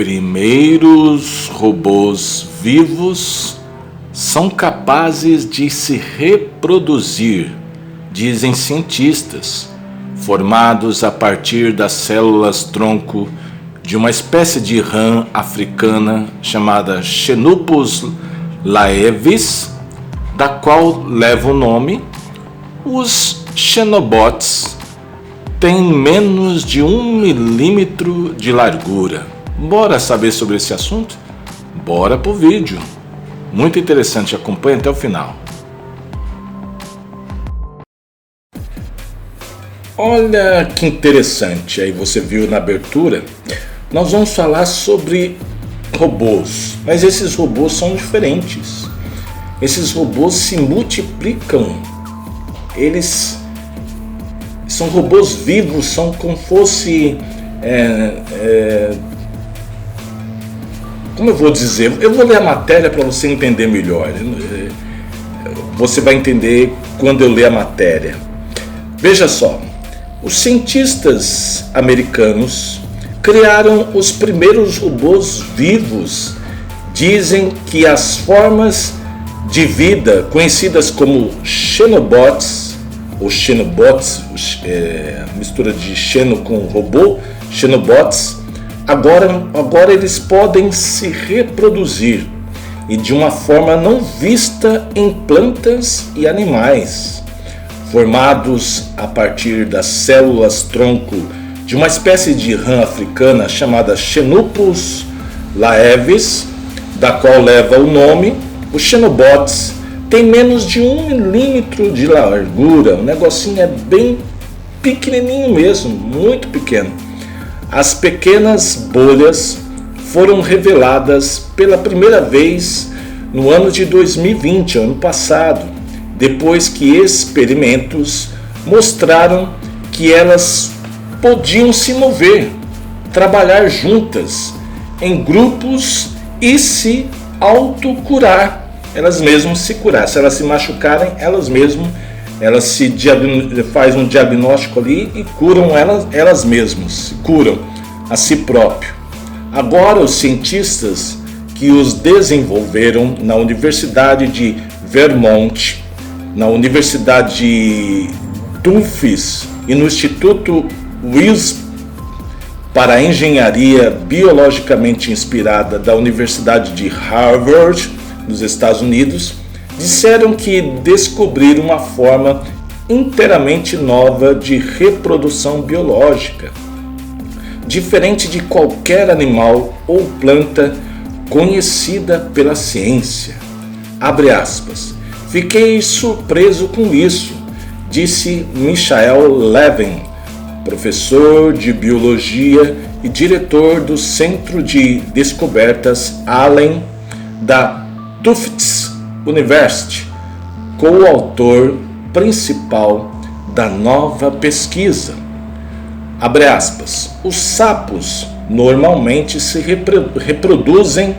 primeiros robôs vivos são capazes de se reproduzir, dizem cientistas, formados a partir das células-tronco de uma espécie de rã africana chamada Xenopus laevis, da qual leva o nome. Os xenobots têm menos de 1 milímetro de largura. Bora saber sobre esse assunto? Bora pro vídeo. Muito interessante, acompanhe até o final. Olha que interessante, aí você viu na abertura, nós vamos falar sobre robôs, mas esses robôs são diferentes. Esses robôs se multiplicam, eles são robôs vivos, são como fosse, como eu vou dizer, eu vou ler a matéria para você entender melhor, você vai entender quando eu ler a matéria. Veja só, os cientistas americanos criaram os primeiros robôs vivos. Dizem que as formas de vida conhecidas como xenobots, ou xenobots, mistura de xeno com robô, xenobots, agora eles podem se reproduzir e de uma forma não vista em plantas e animais, formados a partir das células-tronco de uma espécie de rã africana chamada Xenopus laevis, da qual leva o nome. Os xenobots têm menos de 1 milímetro de largura, o negocinho é bem pequenininho mesmo, muito pequeno. As pequenas bolhas foram reveladas pela primeira vez no ano de 2020, ano passado, depois que experimentos mostraram que elas podiam se mover, trabalhar juntas em grupos e se autocurar, elas mesmas se curar. Se elas se machucarem, elas faz um diagnóstico ali e curam elas mesmas, se curam a si próprio. Agora os cientistas que os desenvolveram na Universidade de Vermont, na Universidade de Tufts e no Instituto Wills para a Engenharia Biologicamente Inspirada da Universidade de Harvard, nos Estados Unidos, disseram que descobriram uma forma inteiramente nova de reprodução biológica, diferente de qualquer animal ou planta conhecida pela ciência. Abre aspas. Fiquei surpreso com isso, disse Michael Levin, professor de biologia e diretor do Centro de Descobertas Allen da Tufts University, coautor principal da nova pesquisa. Abre aspas. Os sapos normalmente se reproduzem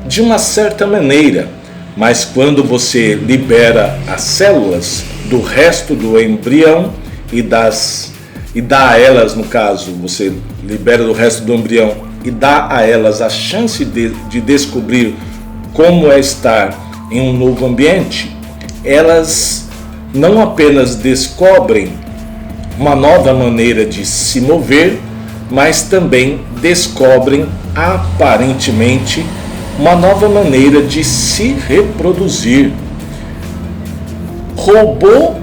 de uma certa maneira, mas quando você libera as células do resto do embrião e dá a elas, no caso, você libera do resto do embrião e dá a elas a chance de descobrir como é estar em um novo ambiente, elas não apenas descobrem uma nova maneira de se mover, mas também descobrem aparentemente uma nova maneira de se reproduzir. Robô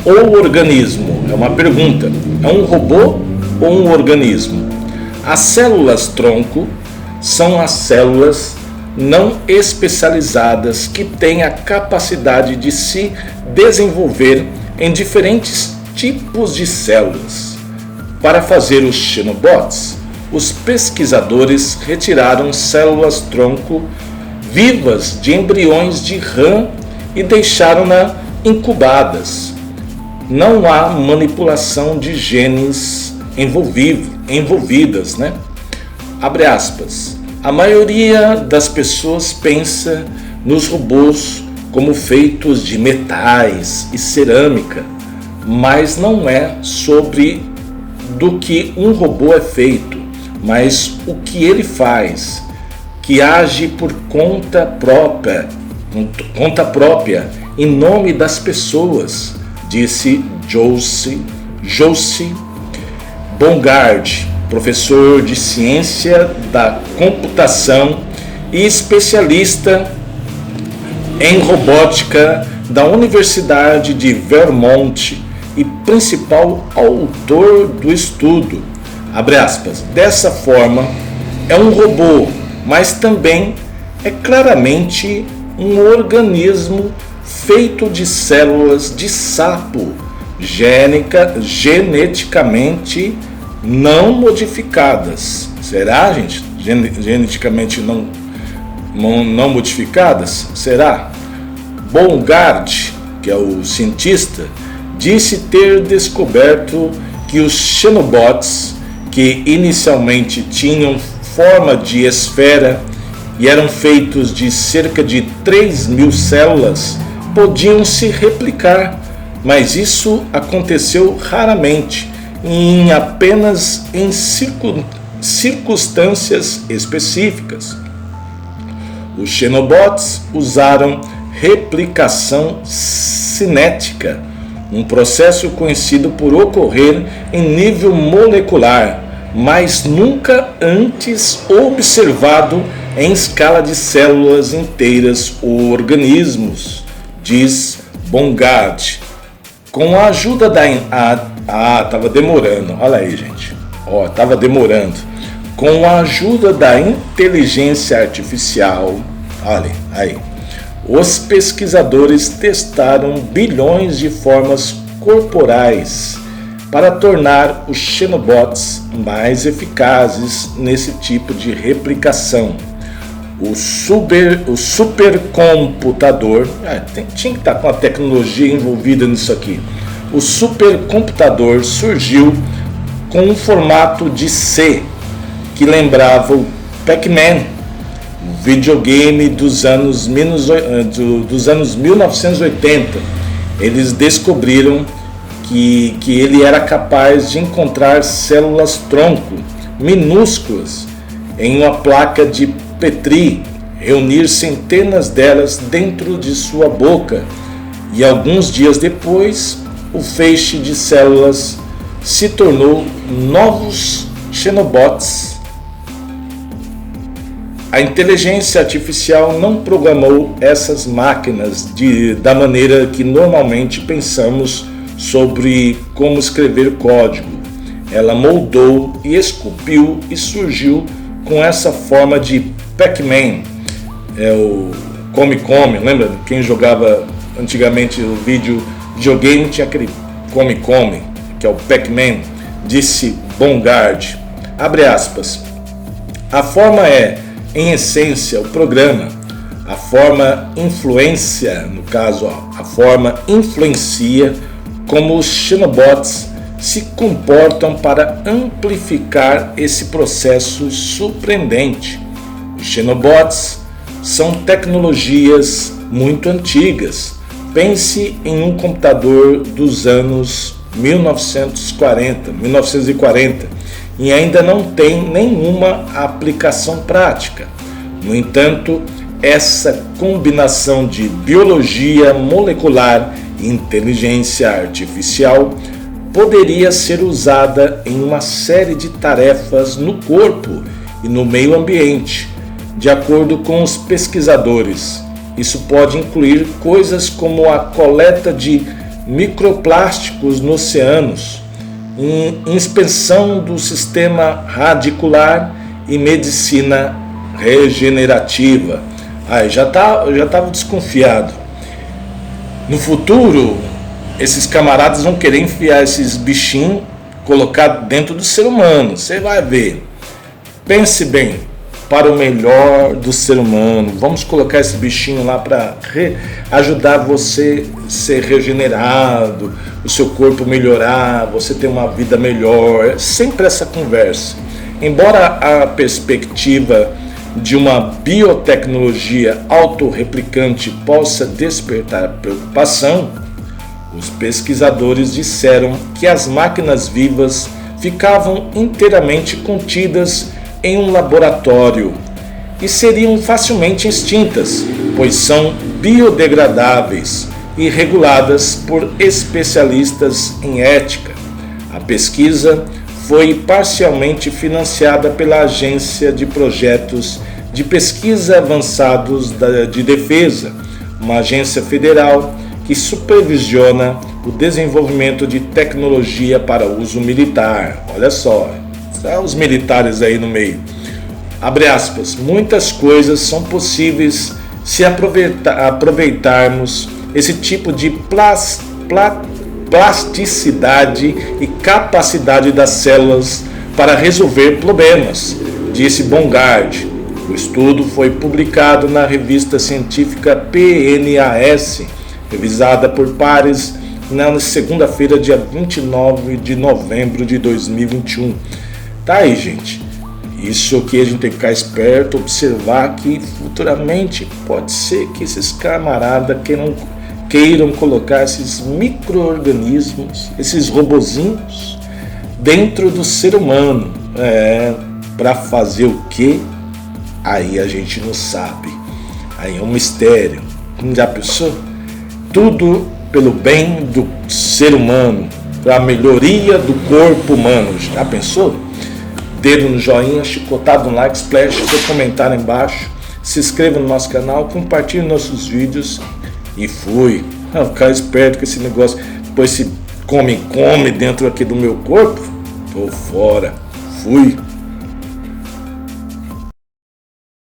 ou organismo? É uma pergunta. É um robô ou um organismo? As células-tronco são as células não especializadas que têm a capacidade de se desenvolver em diferentes tipos de células. Para fazer os xenobots, os pesquisadores retiraram células-tronco vivas de embriões de rã e deixaram-na incubadas. Não há manipulação de genes envolvidas, né? Abre aspas. A maioria das pessoas pensa nos robôs como feitos de metais e cerâmica, mas não é sobre do que um robô é feito. mas o que ele faz, que age por conta própria, em nome das pessoas, disse Josie Bongard, professor de ciência da computação e especialista em robótica da Universidade de Vermont e principal autor do estudo. Abre aspas. Dessa forma, é um robô, mas também é claramente um organismo feito de células de sapo geneticamente não modificadas. Será, gente? Geneticamente não modificadas? Será? Bongard, que é o cientista, disse ter descoberto que os xenobots, que inicialmente tinham forma de esfera e eram feitos de cerca de 3.000 células, podiam se replicar, mas isso aconteceu raramente e apenas em circunstâncias específicas. Os xenobots usaram replicação cinética, um processo conhecido por ocorrer em nível molecular, mas nunca antes observado em escala de células inteiras ou organismos, diz Bongard. Com a ajuda da... tava demorando, olha aí, gente. Tava demorando. Com a ajuda da inteligência artificial, olha aí, os pesquisadores testaram bilhões de formas corporais para tornar os xenobots mais eficazes nesse tipo de replicação. O supercomputador, tinha que estar com a tecnologia envolvida nisso aqui. O supercomputador surgiu com um formato de C que lembrava o Pac-Man, um videogame dos anos 1980. Eles descobriram que ele era capaz de encontrar células-tronco minúsculas em uma placa de Petri, reunir centenas delas dentro de sua boca, e alguns dias depois o feixe de células se tornou novos xenobots. A inteligência artificial não programou essas máquinas da maneira que normalmente pensamos sobre como escrever código. Ela moldou e esculpiu e surgiu com essa forma de Pac-Man, o Come, lembra? Quem jogava antigamente o videogame tinha aquele Come, que é o Pac-Man, disse Bongard. Abre aspas. A forma é, em essência, o programa. A forma influencia, no caso, a forma influencia como os xenobots se comportam para amplificar esse processo surpreendente. Os xenobots são tecnologias muito antigas. Pense em um computador dos anos 1940 e ainda não tem nenhuma aplicação prática. No entanto, essa combinação de biologia molecular e inteligência artificial poderia ser usada em uma série de tarefas no corpo e no meio ambiente. De acordo com os pesquisadores, isso pode incluir coisas como a coleta de microplásticos nos oceanos, inspeção do sistema radicular e medicina regenerativa. Já estava desconfiado. No futuro, esses camaradas vão querer enfiar esses bichinhos, colocar dentro do ser humano. Você vai ver. Pense bem, para o melhor do ser humano. Vamos colocar esse bichinho lá para ajudar você a ser regenerado, o seu corpo melhorar, você ter uma vida melhor. É sempre essa conversa. Embora a perspectiva de uma biotecnologia autorreplicante possa despertar preocupação, os pesquisadores disseram que as máquinas vivas ficavam inteiramente contidas em um laboratório e seriam facilmente extintas, pois são biodegradáveis e reguladas por especialistas em ética. A pesquisa foi parcialmente financiada pela Agência de Projetos de Pesquisa Avançados de Defesa, uma agência federal que supervisiona o desenvolvimento de tecnologia para uso militar. Olha só, os militares aí no meio. Abre aspas, muitas coisas são possíveis se aproveitarmos esse tipo de plasticidade e capacidade das células para resolver problemas, disse Bongard. O estudo foi publicado na revista científica PNAS, revisada por pares na segunda-feira, dia 29 de novembro de 2021. Tá aí, gente. Isso aqui a gente tem que ficar esperto, observar que futuramente pode ser que esses camaradas queiram colocar esses micro-organismos, esses robozinhos, dentro do ser humano. Para fazer o quê? Aí a gente não sabe. Aí é um mistério. Já pensou? Tudo pelo bem do ser humano, para a melhoria do corpo humano. Já pensou? Dedo no joinha, chicotado no like, splash, seu comentário embaixo. Se inscreva no nosso canal, compartilhe nossos vídeos. E fui. Ficar esperto com esse negócio. Depois se come dentro aqui do meu corpo. Tô fora. Fui.